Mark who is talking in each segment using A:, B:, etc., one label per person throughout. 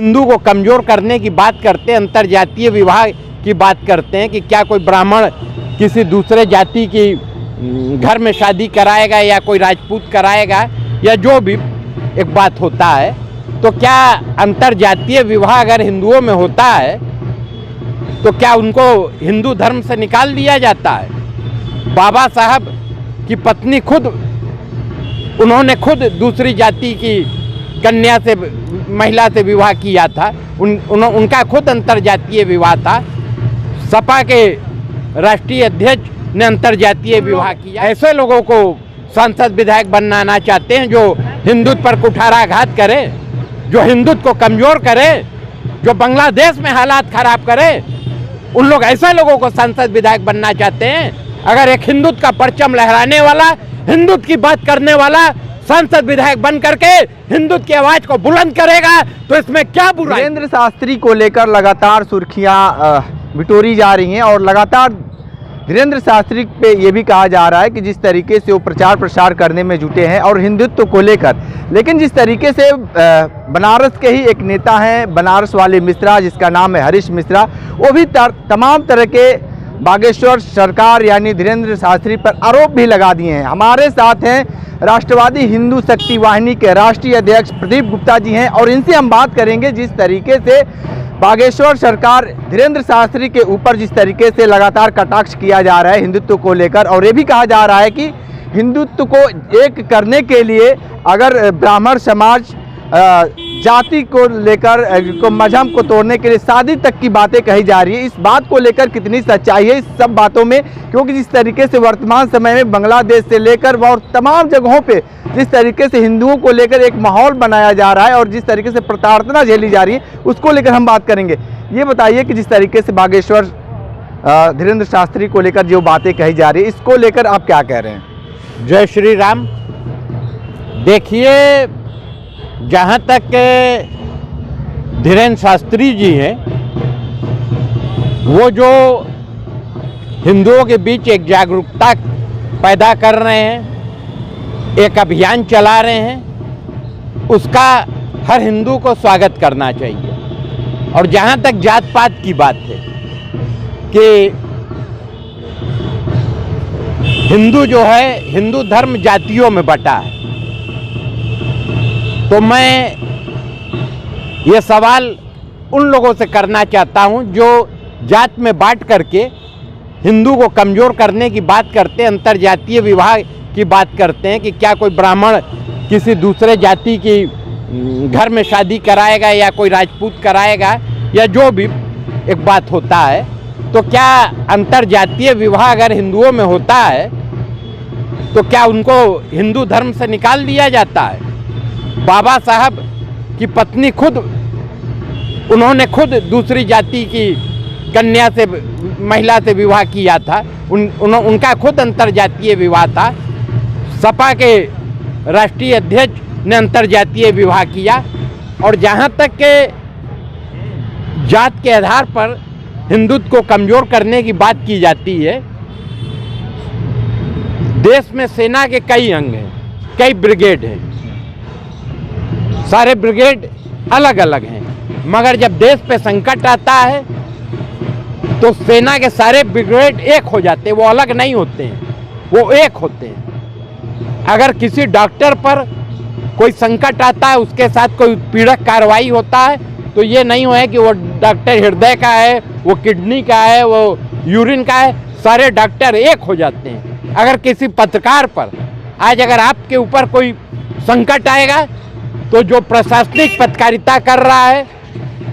A: हिंदू को कमज़ोर करने की बात करते हैं, अंतर्जातीय विवाह की बात करते हैं कि क्या कोई ब्राह्मण किसी दूसरे जाति की घर में शादी कराएगा या कोई राजपूत कराएगा या जो भी एक बात होता है, तो क्या अंतर्जातीय विवाह अगर हिंदुओं में होता है तो क्या उनको हिंदू धर्म से निकाल दिया जाता है? बाबा साहब की पत्नी उन्होंने खुद दूसरी जाति की कन्या से, महिला से विवाह किया था। उनका खुद अंतर्जातीय विवाह था। सपा के राष्ट्रीय अध्यक्ष ने अंतर्जातीय विवाह किया। ऐसे लोगों को सांसद विधायक बनाना चाहते हैं जो हिंदुत्व पर कुठाराघात करे, जो हिंदुत्व को कमजोर करे, जो बांग्लादेश में हालात खराब करे। उन लोग ऐसे लोगों को सांसद विधायक बनना चाहते हैं। अगर एक हिंदुत्व का परचम लहराने वाला, हिंदुत्व की बात करने वाला सांसद विधायक बन करके हिंदुत्व की आवाज को बुलंद करेगा तो इसमें क्या बुराई?
B: धीरेंद्र शास्त्री को लेकर लगातार सुर्खियां बिटोरी जा रही हैं और लगातार धीरेंद्र शास्त्री पे ये भी कहा जा रहा है कि जिस तरीके से वो प्रचार प्रसार करने में जुटे हैं और हिंदुत्व को लेकर, लेकिन जिस तरीके से बनारस के ही एक नेता हैं, बनारस वाले मिश्रा, जिसका नाम है हरीश मिश्रा, वो भी तमाम तरह के बागेश्वर सरकार यानी धीरेंद्र शास्त्री पर आरोप भी लगा दिए हैं। हमारे साथ हैं राष्ट्रवादी हिंदू शक्ति वाहिनी के राष्ट्रीय अध्यक्ष प्रदीप गुप्ता जी हैं और इनसे हम बात करेंगे जिस तरीके से बागेश्वर सरकार धीरेंद्र शास्त्री के ऊपर जिस तरीके से लगातार कटाक्ष किया जा रहा है हिंदुत्व को लेकर, और ये भी कहा जा रहा है कि हिंदुत्व को एक करने के लिए अगर ब्राह्मण समाज जाति को लेकर मजहब को तोड़ने के लिए शादी तक की बातें कही जा रही है। इस बात को लेकर कितनी सच्चाई है इस सब बातों में, क्योंकि जिस तरीके से वर्तमान समय में बांग्लादेश से लेकर और तमाम जगहों पे जिस तरीके से हिंदुओं को लेकर एक माहौल बनाया जा रहा है और जिस तरीके से प्रताड़ना झेली जा रही है उसको लेकर हम बात करेंगे। ये बताइए कि जिस तरीके से बागेश्वर धीरेंद्र शास्त्री को लेकर जो बातें कही जा रही है, इसको लेकर आप क्या कह रहे हैं?
A: जय श्री राम। देखिए, जहाँ तक धीरेंद्र शास्त्री जी हैं, वो जो हिंदुओं के बीच एक जागरूकता पैदा कर रहे हैं, एक अभियान चला रहे हैं, उसका हर हिंदू को स्वागत करना चाहिए। और जहाँ तक जात पात की बात है कि हिंदू जो है, हिंदू धर्म जातियों में बटा है, तो मैं ये सवाल उन लोगों से करना चाहता हूं जो जात में बांट करके हिंदू को कमज़ोर करने की बात करते हैं, अंतर्जातीय विवाह की बात करते हैं कि क्या कोई ब्राह्मण किसी दूसरे जाति की घर में शादी कराएगा या कोई राजपूत कराएगा या जो भी एक बात होता है, तो क्या अंतर्जातीय विवाह अगर हिंदुओं में होता है तो क्या उनको हिंदू धर्म से निकाल दिया जाता है? बाबा साहब की पत्नी उन्होंने खुद दूसरी जाति की कन्या से, महिला से विवाह किया था। उनका खुद अंतर्जातीय विवाह था। सपा के राष्ट्रीय अध्यक्ष ने अंतर्जातीय विवाह किया। और जहाँ तक के जात के आधार पर हिंदुत्व को कमज़ोर करने की बात की जाती है, देश में सेना के कई अंग हैं, कई ब्रिगेड हैं, सारे ब्रिगेड अलग अलग हैं, मगर जब देश पे संकट आता है तो सेना के सारे ब्रिगेड एक हो जाते हैं। वो अलग नहीं होते हैं, वो एक होते हैं। अगर किसी डॉक्टर पर कोई संकट आता है, उसके साथ कोई पीड़क कार्रवाई होता है, तो ये नहीं है कि वो डॉक्टर हृदय का है, वो किडनी का है, वो यूरिन का है, सारे डॉक्टर एक हो जाते हैं। अगर किसी पत्रकार पर आज अगर आपके ऊपर कोई संकट आएगा तो जो प्रशासनिक पत्रकारिता कर रहा है,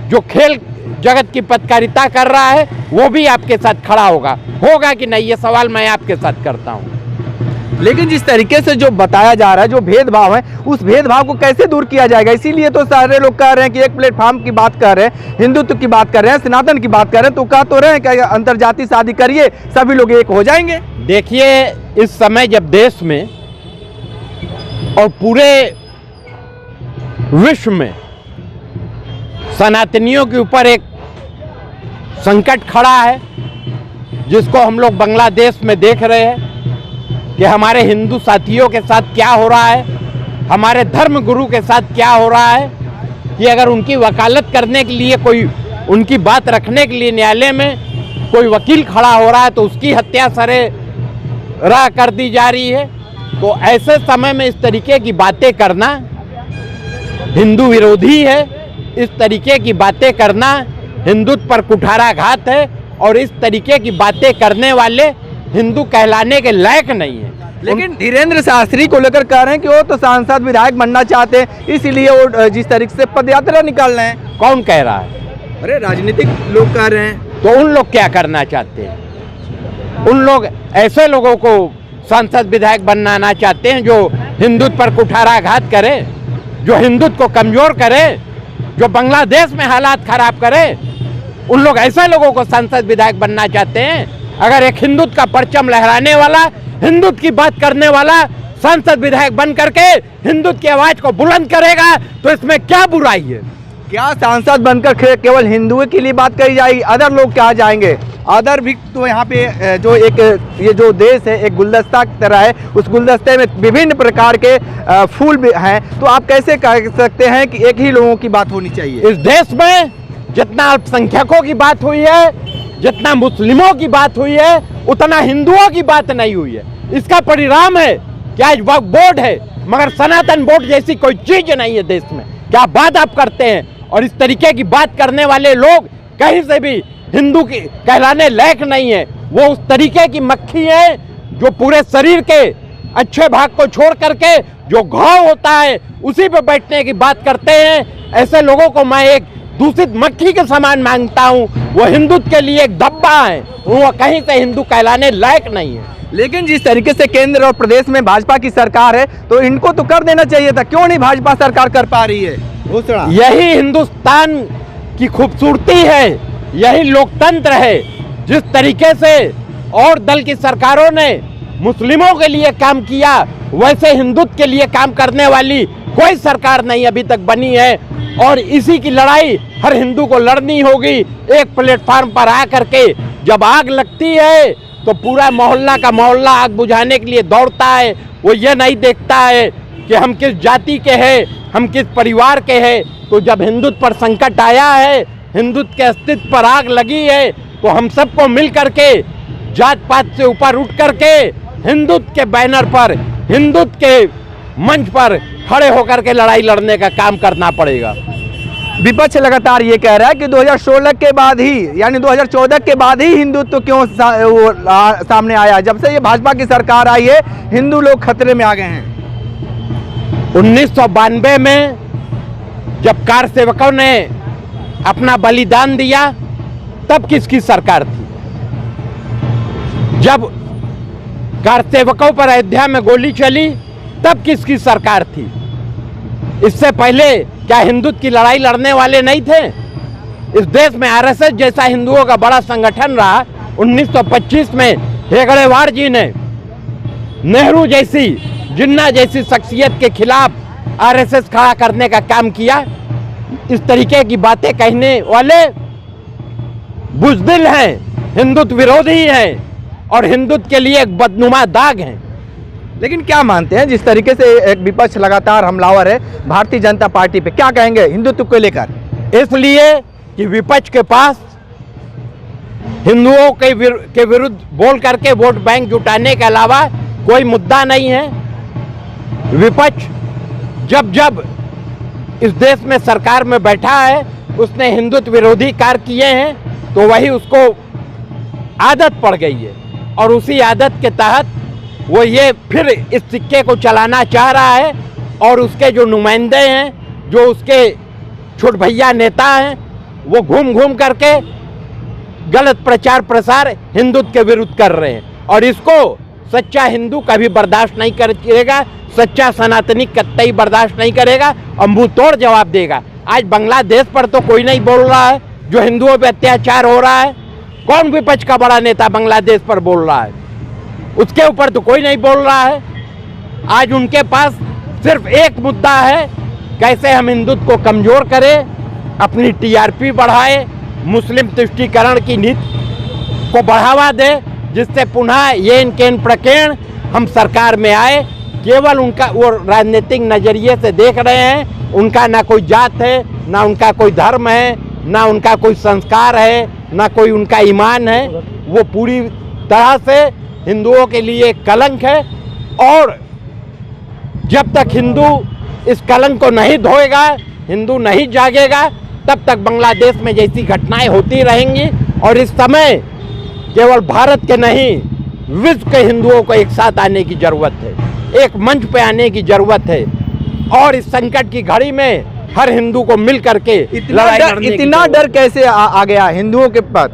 A: जो खेल जगत की पत्रकारिता कर रहा है, वो भी आपके साथ खड़ा होगा कि नहीं, ये सवाल मैं आपके साथ करता हूँ।
B: लेकिन जिस तरीके से जो बताया जा रहा है, जो भेदभाव है, उस भेदभाव को कैसे दूर किया जाएगा? इसीलिए तो सारे लोग कह रहे हैं कि एक प्लेटफॉर्म की बात कर रहे हैं, हिंदुत्व की बात कर रहे हैं, सनातन की बात कर रहे हैं, तो कह तो रहे हैं कि अंतर्जातीय शादी करिए, सभी लोग एक हो जाएंगे।
A: देखिए, इस समय जब देश में और पूरे विश्व में सनातनियों के ऊपर एक संकट खड़ा है, जिसको हम लोग बांग्लादेश में देख रहे हैं कि हमारे हिंदू साथियों के साथ क्या हो रहा है, हमारे धर्म गुरु के साथ क्या हो रहा है, कि अगर उनकी वकालत करने के लिए कोई, उनकी बात रखने के लिए न्यायालय में कोई वकील खड़ा हो रहा है तो उसकी हत्या सरेराह कर दी जा रही है। तो ऐसे समय में इस तरीके की बातें करना हिंदू विरोधी है, इस तरीके की बातें करना हिंदुत्व पर कुठाराघात है, और इस तरीके की बातें करने वाले हिंदू कहलाने के लायक नहीं है।
B: लेकिन धीरेन्द्र शास्त्री को लेकर कह रहे हैं कि वो तो सांसद विधायक बनना चाहते हैं, इसलिए वो जिस तरीके से पदयात्रा निकाल रहे हैं।
A: कौन कह रहा है?
B: अरे राजनीतिक लोग कह रहे हैं।
A: तो उन लोग क्या करना चाहते हैं? उन लोग ऐसे लोगों को सांसद विधायक बनाना चाहते हैं जो हिंदुत्व पर कुठाराघात करे, जो हिंदुत्व को कमजोर करे, जो बांग्लादेश में हालात खराब करे। उन लोग ऐसे लोगों को सांसद विधायक बनना चाहते हैं। अगर एक हिंदुत्व का परचम लहराने वाला, हिंदुत्व की बात करने वाला सांसद विधायक बन करके हिंदुत्व की आवाज को बुलंद करेगा तो इसमें क्या बुराई है?
B: क्या सांसद बनकर केवल हिंदुओं के लिए बात कही जाएगी? अदर लोग क्या जाएंगे? अदर भी तो यहाँ पे जो एक ये जो देश है एक गुलदस्ता की तरह है, उस गुलदस्ते में विभिन्न प्रकार के फूल भी हैं। तो आप कैसे कह सकते हैं कि एक ही लोगों की बात होनी चाहिए?
A: इस देश में जितना अल्पसंख्यकों की बात हुई है, जितना मुस्लिमों की बात हुई है, उतना हिंदुओं की बात नहीं हुई है। इसका परिणाम है कि आज वक्फ बोर्ड है मगर सनातन बोर्ड जैसी कोई चीज नहीं है देश में। क्या बात आप करते हैं? और इस तरीके की बात करने वाले लोग कहीं से भी हिंदू की कहलाने लायक नहीं है। वो उस तरीके की मक्खी है जो पूरे शरीर के अच्छे भाग को छोड़ करके जो घाव होता है उसी पे बैठने की बात करते हैं। ऐसे लोगों को मैं एक दूषित मक्खी के समान मांगता हूँ। वो हिंदुत्व के लिए एक धब्बा है, वो कहीं से हिंदू कहलाने लायक नहीं है।
B: लेकिन जिस तरीके से केंद्र और प्रदेश में भाजपा की सरकार है तो इनको तो कर देना चाहिए था, क्यों नहीं भाजपा सरकार कर पा रही है?
A: यही हिंदुस्तान की खूबसूरती है, यही लोकतंत्र है। जिस तरीके से और दल की सरकारों ने मुस्लिमों के लिए काम किया, वैसे हिंदुत्व के लिए काम करने वाली कोई सरकार नहीं अभी तक बनी है। और इसी की लड़ाई हर हिंदू को लड़नी होगी। एक प्लेटफार्म पर आ करके जब आग लगती है तो पूरा मोहल्ला का मोहल्ला आग बुझाने के लिए दौड़ता है। वो ये नहीं देखता है कि हम किस जाति के हैं, हम किस परिवार के हैं। तो जब हिंदुत्व पर संकट आया है, हिंदुत्व के अस्तित्व पर आग लगी है, तो हम सबको मिल करके जात पात से ऊपर उठ करके हिंदुत्व के बैनर पर, हिंदुत्व के मंच पर खड़े होकर के लड़ाई लड़ने का काम करना पड़ेगा।
B: विपक्ष लगातार ये कह रहा है कि 2016 के बाद ही, यानी 2014 के बाद ही हिंदुत्व क्यों सामने आया? जब से ये भाजपा की सरकार आई है हिंदू लोग खतरे में आ गए हैं।
A: 1992 में जब कार सेवकों ने अपना बलिदान दिया तब किसकी सरकार थी? जब कार सेवकों पर अयोध्या में गोली चली तब किसकी सरकार थी? इससे पहले क्या हिंदुत्व की लड़ाई लड़ने वाले नहीं थे? इस देश में आरएसएस जैसा हिंदुओं का बड़ा संगठन रहा। 1925 में हेगड़ेवार जी ने नेहरू जैसी, जिन्ना जैसी शख्सियत के खिलाफ आरएसएस खड़ा करने का काम किया। इस तरीके की बातें कहने वाले बुज़दिल हैं, हिंदुत्व विरोधी हैं और हिंदुत्व के लिए एक बदनुमा दाग हैं।
B: लेकिन क्या मानते हैं, जिस तरीके से एक विपक्ष लगातार हमलावर है भारतीय जनता पार्टी पे, क्या कहेंगे हिंदुत्व को लेकर?
A: इसलिए कि विपक्ष के पास हिंदुओं के विरुद्ध बोल करके वोट बैंक जुटाने के अलावा कोई मुद्दा नहीं है। विपक्ष जब जब इस देश में सरकार में बैठा है उसने हिंदुत्व विरोधी कार्य किए हैं, तो वही उसको आदत पड़ गई है और उसी आदत के तहत वो ये फिर इस सिक्के को चलाना चाह रहा है। और उसके जो नुमाइंदे हैं, जो उसके छोट भैया नेता हैं, वो घूम घूम करके गलत प्रचार प्रसार हिंदुत्व के विरुद्ध कर रहे हैं। और इसको सच्चा हिंदू कभी बर्दाश्त नहीं करेगा, सच्चा सनातनी कतई बर्दाश्त नहीं करेगा और मुंह तोड़ जवाब देगा। आज बांग्लादेश पर तो कोई नहीं बोल रहा है जो हिंदुओं पे अत्याचार हो रहा है। कौन विपक्ष का बड़ा नेता बांग्लादेश पर बोल रहा है? उसके ऊपर तो कोई नहीं बोल रहा है। आज उनके पास सिर्फ एक मुद्दा है, कैसे हम हिंदुत्व को कमजोर करें, अपनी टीआरपी बढ़ाए, मुस्लिम तुष्टीकरण की नीति को बढ़ावा दे, जिससे पुनः ये इनके प्रकीर्ण हम सरकार में आए। केवल उनका वो राजनीतिक नजरिए से देख रहे हैं उनका ना कोई जात है, ना उनका कोई धर्म है, ना उनका कोई संस्कार है, ना कोई उनका ईमान है। वो पूरी तरह से हिंदुओं के लिए कलंक है। और जब तक हिंदू इस कलंक को नहीं धोएगा, हिंदू नहीं जागेगा, तब तक बांग्लादेश में जैसी घटनाएं होती रहेंगी। और इस समय केवल भारत के नहीं, विश्व के हिंदुओं को एक साथ आने की जरूरत है, एक मंच पे आने की जरूरत है। और इस संकट की घड़ी में हर हिंदू को मिल करके
B: इतना डर कैसे आ गया हिंदुओं के पास?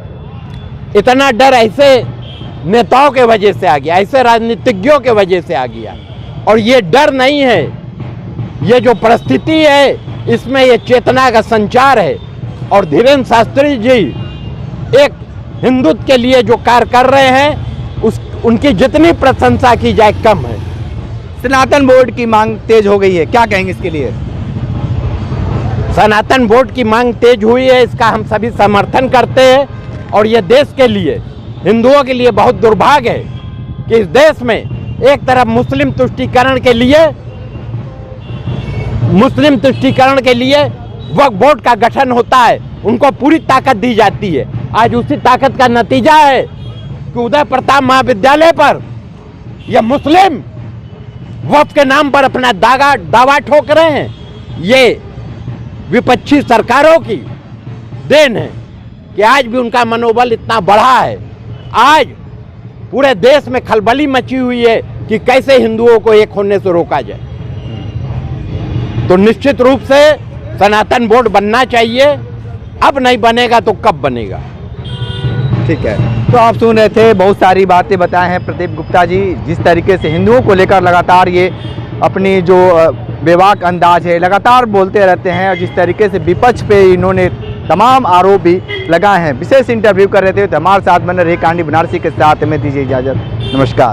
A: इतना डर ऐसे नेताओं के वजह से आ गया, ऐसे राजनीतिज्ञों के वजह से आ गया। और ये डर नहीं है, ये जो परिस्थिति है इसमें ये चेतना का संचार है। और धीरेन्द्र शास्त्री जी एक हिंदुत्व के लिए जो कार्य कर रहे हैं, उनकी जितनी प्रशंसा की जाए कम है।
B: सनातन बोर्ड की मांग तेज हो गई है, क्या कहेंगे इसके लिए?
A: सनातन बोर्ड की मांग तेज हुई है, इसका हम सभी समर्थन करते हैं। और ये देश के लिए, हिंदुओं के लिए बहुत दुर्भाग्य है कि इस देश में एक तरफ मुस्लिम तुष्टीकरण के लिए वक्फ बोर्ड का गठन होता है, उनको पूरी ताकत दी जाती है। आज उसी ताकत का नतीजा है कि उदय प्रताप महाविद्यालय पर यह मुस्लिम वक्फ के नाम पर अपना दावा ठोक रहे हैं। ये विपक्षी सरकारों की देन है कि आज भी उनका मनोबल इतना बढ़ा है। आज पूरे देश में खलबली मची हुई है कि कैसे हिंदुओं को एक होने से रोका जाए। तो निश्चित रूप से सनातन बोर्ड बनना चाहिए, अब नहीं बनेगा तो कब बनेगा।
B: ठीक है, तो आप सुन रहे थे, बहुत सारी बातें बताए हैं प्रदीप गुप्ता जी। जिस तरीके से हिंदुओं को लेकर लगातार ये अपनी जो बेबाक अंदाज है लगातार बोलते रहते हैं, और जिस तरीके से विपक्ष पे इन्होंने तमाम आरोप भी लगाए हैं। विशेष इंटरव्यू कर रहे थे, तो हमारे साथ बने रहे कांडी बनारसी के साथ। हमें दीजिए इजाज़त, नमस्कार।